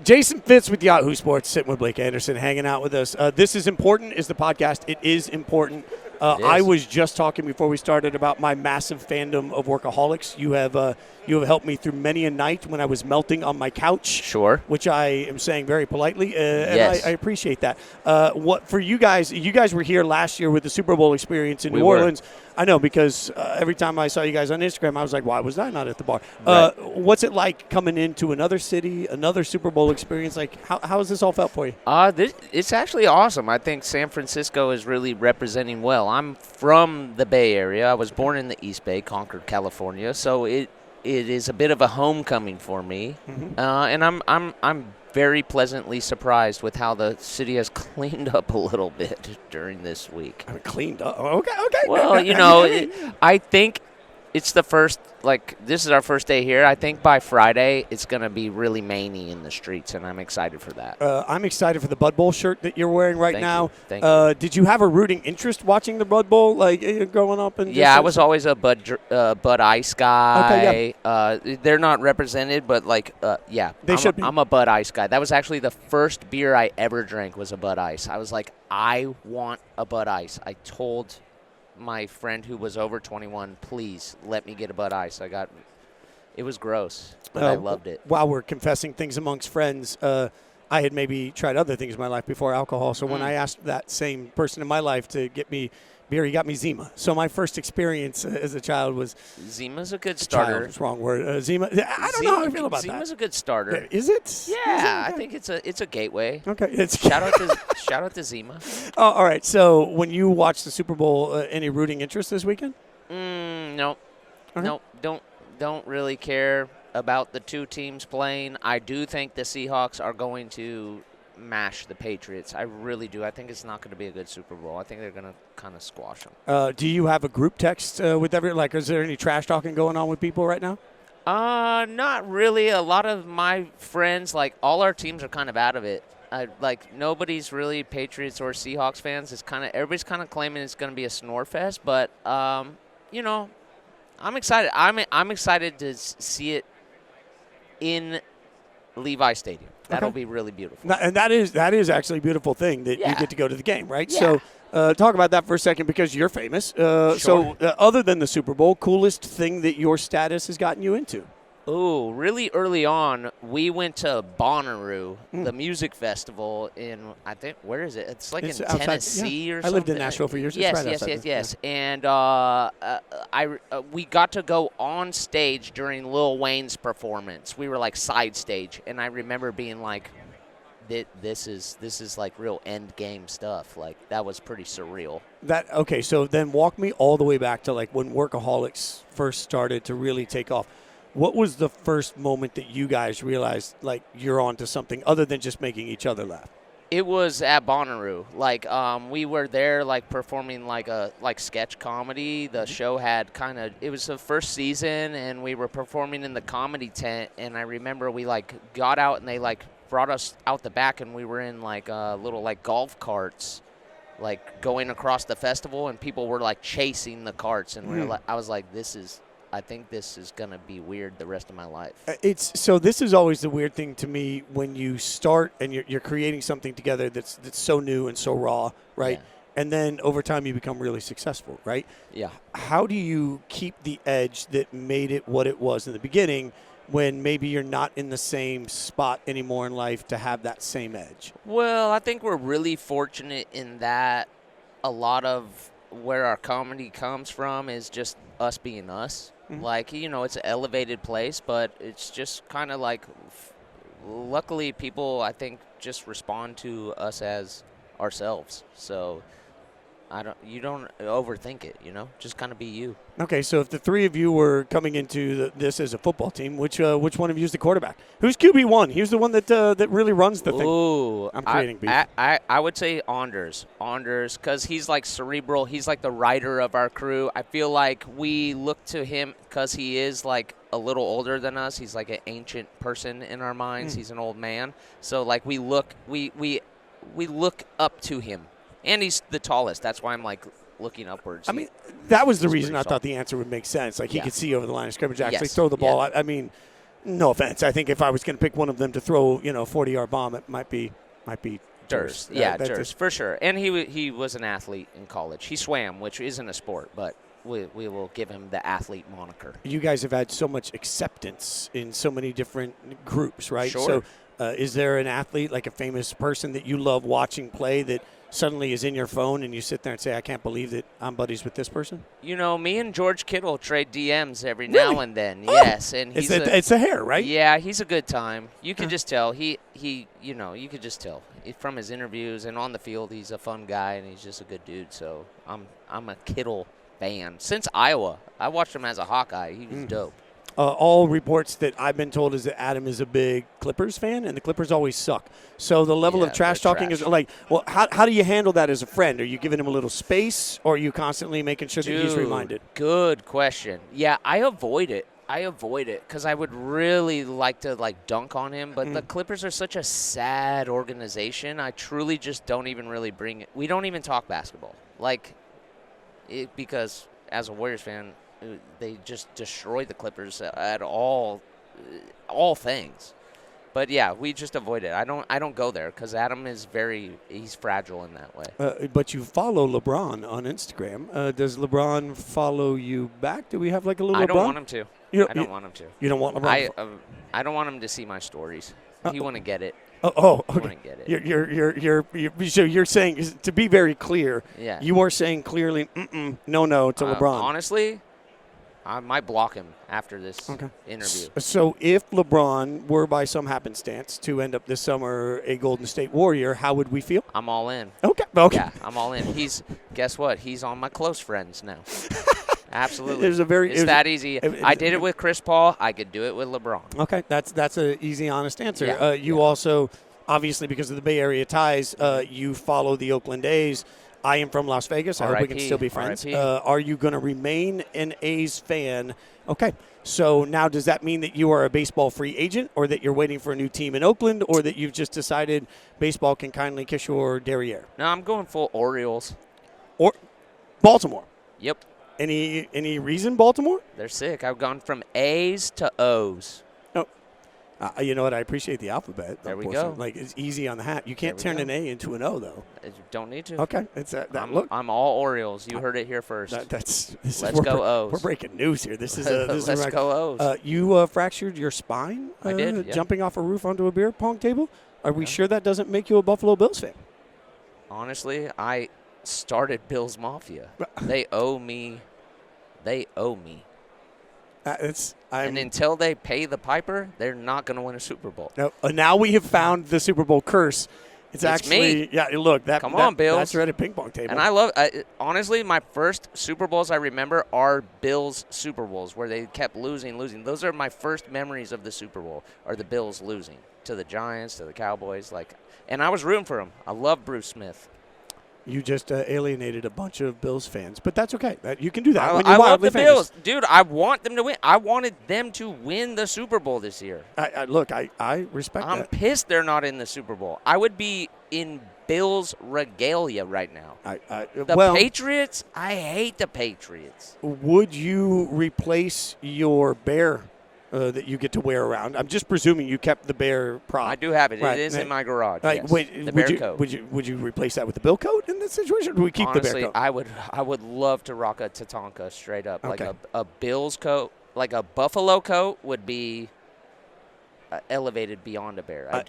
Jason Fitz with Yahoo Sports, sitting with Blake Anderson, hanging out with us. This is important, is the podcast. It is important. I was just talking before we started about my massive fandom of Workaholics. You have helped me through many a night when I was melting on my couch. Sure. Which I am saying very politely, yes. and I appreciate that. What for you guys? You guys were here last year with the Super Bowl experience in New Orleans. I know, because every time I saw you guys on Instagram, I was like, why was I not at the bar? Right. What's it like coming into another city, another Super Bowl experience? Like, how has this all felt for you? It's actually awesome. I think San Francisco is really representing well. I'm from the Bay Area. I was born in the East Bay, Concord, California. So it is a bit of a homecoming for me, and I'm very pleasantly surprised with how the city has cleaned up a little bit during this week. Cleaned up? Okay. Well, I think it's the first, this is our first day here. I think by Friday it's going to be really manny in the streets, and I'm excited for that. I'm excited for the Bud Bowl shirt that you're wearing right now. Thank you. Did you have a rooting interest watching the Bud Bowl, growing up? Yeah, I was always a Bud Ice guy. Okay, yeah. They're not represented, but They should be. I'm a Bud Ice guy. That was actually the first beer I ever drank was a Bud Ice. I was like, I want a Bud Ice. I told my friend who was over 21, please let me get a Bud Ice. It was gross, but I loved it. While we're confessing things amongst friends, I had maybe tried other things in my life before alcohol. So when I asked that same person in my life to get me beer, he got me Zima. So my first experience as a child was Zima's a good starter. That's the wrong word. Zima. I don't know how I feel about that. Zima's a good starter. Is it? Yeah, I think it's a gateway. Okay. Shout out to Zima. All right. So when you watch the Super Bowl, any rooting interest this weekend? No. Okay. No. Don't really care about the two teams playing. I do think the Seahawks are going to mash the Patriots. I really do. I think it's not going to be a good Super Bowl. I think they're going to kind of squash them. Do you have a group text with is there any trash talking going on with people right now? Not really. A lot of my friends, all our teams are kind of out of it. Nobody's really Patriots or Seahawks fans. Everybody's kind of claiming it's going to be a snore fest, but I'm excited. I'm excited to see it in Levi Stadium. That'll be really beautiful. And that is actually a beautiful thing that you get to go to the game, right? Yeah. So talk about that for a second, because you're famous. Sure. So other than the Super Bowl, coolest thing that your status has gotten you into? Oh, really early on, we went to Bonnaroo, the music festival in, I think, where is it? It's in Tennessee or something. I lived in Nashville for years. Yes. And we got to go on stage during Lil Wayne's performance. We were side stage, and I remember being like, this is real end game stuff. That was pretty surreal. Okay, so then walk me all the way back to when Workaholics first started to really take off. What was the first moment that you guys realized you're onto something other than just making each other laugh? It was at Bonnaroo. We were there performing sketch comedy. The show had it was the first season, and we were performing in the comedy tent, and I remember we got out and they brought us out the back, and we were in little golf carts going across the festival, and people were chasing the carts, and I was like, I think this is going to be weird the rest of my life. This is always the weird thing to me when you start and you're creating something together that's so new and so raw, right? Yeah. And then over time you become really successful, right? Yeah. How do you keep the edge that made it what it was in the beginning when maybe you're not in the same spot anymore in life to have that same edge? Well, I think we're really fortunate in that a lot of where our comedy comes from is just us being us. It's an elevated place, but it's just kind of luckily people, I think, just respond to us as ourselves. So you don't overthink it, just kind of be you. Okay, so if the three of you were coming into this as a football team, which one of you is the quarterback? Who's QB1? He's the one that really runs the thing. Ooh, I'm creating beef. I would say Anders, because he's cerebral. He's the writer of our crew. I feel like we look to him because he is a little older than us. He's an ancient person in our minds. He's an old man. So we look up to him. And he's the tallest. That's why I'm looking upwards. I mean, that was the reason I thought the answer would make sense. He could see over the line of scrimmage, actually throw the ball. Yeah. I mean, No offense. I think if I was going to pick one of them to throw, a 40-yard bomb, it might be Durst. Yeah, Durst, for sure. And he was an athlete in college. He swam, which isn't a sport, but we will give him the athlete moniker. You guys have had so much acceptance in so many different groups, right? Sure. So is there an athlete, like a famous person that you love watching play that suddenly is in your phone and you sit there and say, I can't believe that I'm buddies with this person? Me and George Kittle trade DMs every now and then. Oh. Yes, and it's the hair, right? Yeah, he's a good time. You can just tell. You could just tell from his interviews and on the field. He's a fun guy and he's just a good dude. So I'm a Kittle fan since Iowa. I watched him as a Hawkeye. He was dope. All reports that I've been told is that Adam is a big Clippers fan, and the Clippers always suck. So the level of trash talking is like, well, how do you handle that as a friend? Are you giving him a little space, or are you constantly making sure that he's reminded? Good question. Yeah, I avoid it because I would really like to dunk on him, but the Clippers are such a sad organization. I truly just don't even really bring it. We don't even talk basketball, because as a Warriors fan, they just destroy the Clippers at all things. But yeah, we just avoid it. I don't go there because Adam is he's fragile in that way. But you follow LeBron on Instagram. Does LeBron follow you back? Do we have like a little? I don't LeBron? want him to. I don't want him to. You don't want LeBron? I don't want him to see my stories. He want to get it. Okay. Get it. So you're saying, to be very clear, yeah. You are saying clearly, no to LeBron. Honestly, I might block him after this interview. So if LeBron were by some happenstance to end up this summer a Golden State Warrior, how would we feel? I'm all in. Okay. Yeah, I'm all in. Guess what? He's on my close friends now. Absolutely. It's that easy. I did it with Chris Paul. I could do it with LeBron. Okay, that's an easy, honest answer. Yeah. You also, obviously, because of the Bay Area ties, you follow the Oakland A's. I am from Las Vegas. I hope we can still be friends. Are you going to remain an A's fan? Okay. So now does that mean that you are a baseball free agent, or that you're waiting for a new team in Oakland, or that you've just decided baseball can kindly kiss your derriere? No, I'm going full Orioles. Or Baltimore? Yep. Any reason Baltimore? They're sick. I've gone from A's to O's. You know what? I appreciate the alphabet. There we go. It's easy on the hat. You can't turn an A into an O, though. You don't need to. Okay. Look. I'm all Orioles. You heard it here first. Let's go O's. We're breaking news here. This is Let's go O's. You fractured your spine? I did. Yeah. Jumping off a roof onto a beer pong table? Are we sure that doesn't make you a Buffalo Bills fan? Honestly, I started Bills Mafia. They owe me. And until they pay the piper, they're not going to win a Super Bowl. No, now we have found the Super Bowl curse. It's actually me. Yeah, look, Come on, Bills. That's right at ping pong table. And I love honestly, my first Super Bowls I remember are Bills Super Bowls where they kept losing. Those are my first memories of the Super Bowl, are the Bills losing to the Giants, to the Cowboys, and I was rooting for them. I love Bruce Smith. You just alienated a bunch of Bills fans, but that's okay. You can do that. I love the Bills. Dude, I want them to win. I wanted them to win the Super Bowl this year. I respect that. I'm pissed they're not in the Super Bowl. I would be in Bills regalia right now. Patriots, I hate the Patriots. Would you replace your bear that you get to wear around? I'm just presuming you kept the bear prop. I do have it. Right. It is in my garage. Right. Yes. Wait, the bear coat. Would you replace that with the Bill coat in this situation, or do we keep the bear coat? I would love to rock a Tatanka straight up. Okay. Like a Bills coat, like a Buffalo coat would be elevated beyond a bear.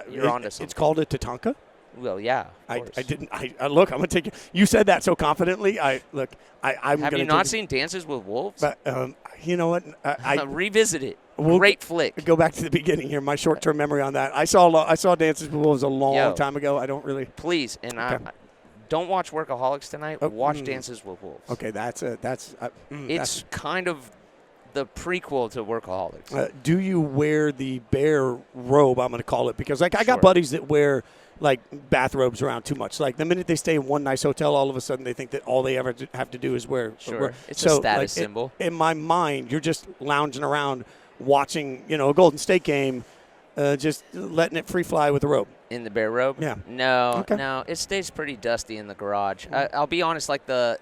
You're onto something. It's called a Tatanka? Well, yeah. I didn't. Look, I'm gonna take it. You said that so confidently. I'm. Have you not seen Dances with Wolves? But you know what? I revisit it. Great flick. Go back to the beginning here. My short-term memory on that. I saw Dances with Wolves a long time ago. I don't really. Please, and I don't watch Workaholics tonight. Watch Dances with Wolves. Okay, it's kind of the prequel to Workaholics. Do you wear the bear robe? I'm going to call it, because I got buddies that wear bathrobes around too much. Like the minute they stay in one nice hotel, all of a sudden they think that all they ever have to do is wear. Sure, it's a status symbol. In my mind, you're just lounging around watching, a Golden State game, just letting it free fly with the robe. In the bear robe? Yeah. No, it stays pretty dusty in the garage. I'll be honest, the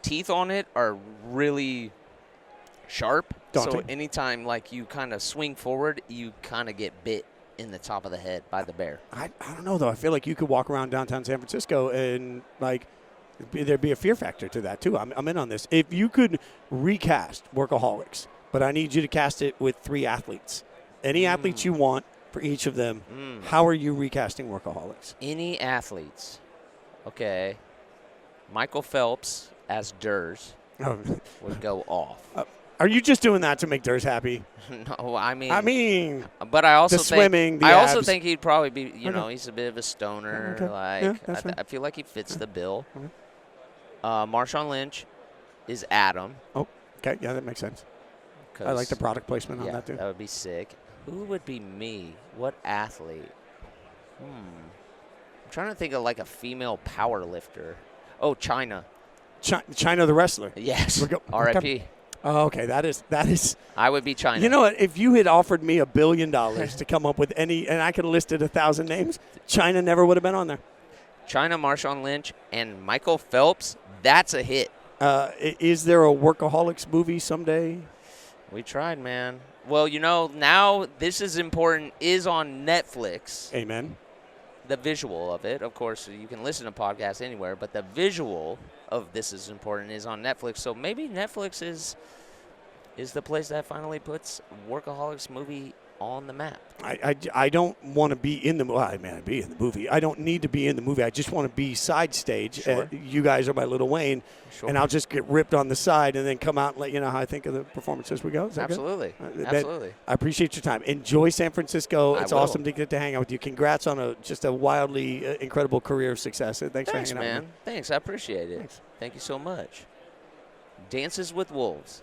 teeth on it are really sharp. daunting. So anytime like you kind of swing forward, you kind of get bit in the top of the head by the bear. I don't know, though. I feel like you could walk around downtown San Francisco and, like, there'd be a fear factor to that, too. I'm in on this. If you could recast Workaholics, but I need you to cast it with 3 athletes, any athletes you want for each of them, how are you recasting Workaholics? Any athletes. Okay. Michael Phelps as Durs would go off. Are you just doing that to make Durs happy? No, I mean, but I also the swimming, the I abs. also think he'd probably be, he's a bit of a stoner. Okay. Like, Yeah, I feel like he fits the bill. Marshawn Lynch is Adam. Oh, okay. Yeah, that makes sense. I like the product placement on that, too. That would be sick. Who would be me? What athlete? I'm trying to think of like a female power lifter. Oh, China. China the wrestler. Yes. R.I.P. Oh, okay. That is. I would be China. You know what? If you had offered me $1 billion to come up with any, and I could have listed 1,000 names, China never would have been on there. China, Marshawn Lynch, and Michael Phelps. That's a hit. Is there a Workaholics movie someday? We tried, man. Well, now This Is Important is on Netflix. Amen. The visual of it, of course, you can listen to podcasts anywhere, but the visual of This Is Important is on Netflix. So maybe Netflix is the place that finally puts Workaholics movie on the map. I don't want to be in the movie. Well, I mean, I'd be in the movie. I don't need to be in the movie. I just want to be side stage. Sure. You guys are my Little Wayne, and I'll just get ripped on the side and then come out and let you know how I think of the performance as we go. Is that Absolutely. Good? Absolutely. I appreciate your time. Enjoy San Francisco. It's will. awesome to get to hang out with you. Congrats on just a wildly incredible career of success. Thanks for hanging out with me. Thanks. I appreciate it. Thanks. Thank you so much. Dances with Wolves.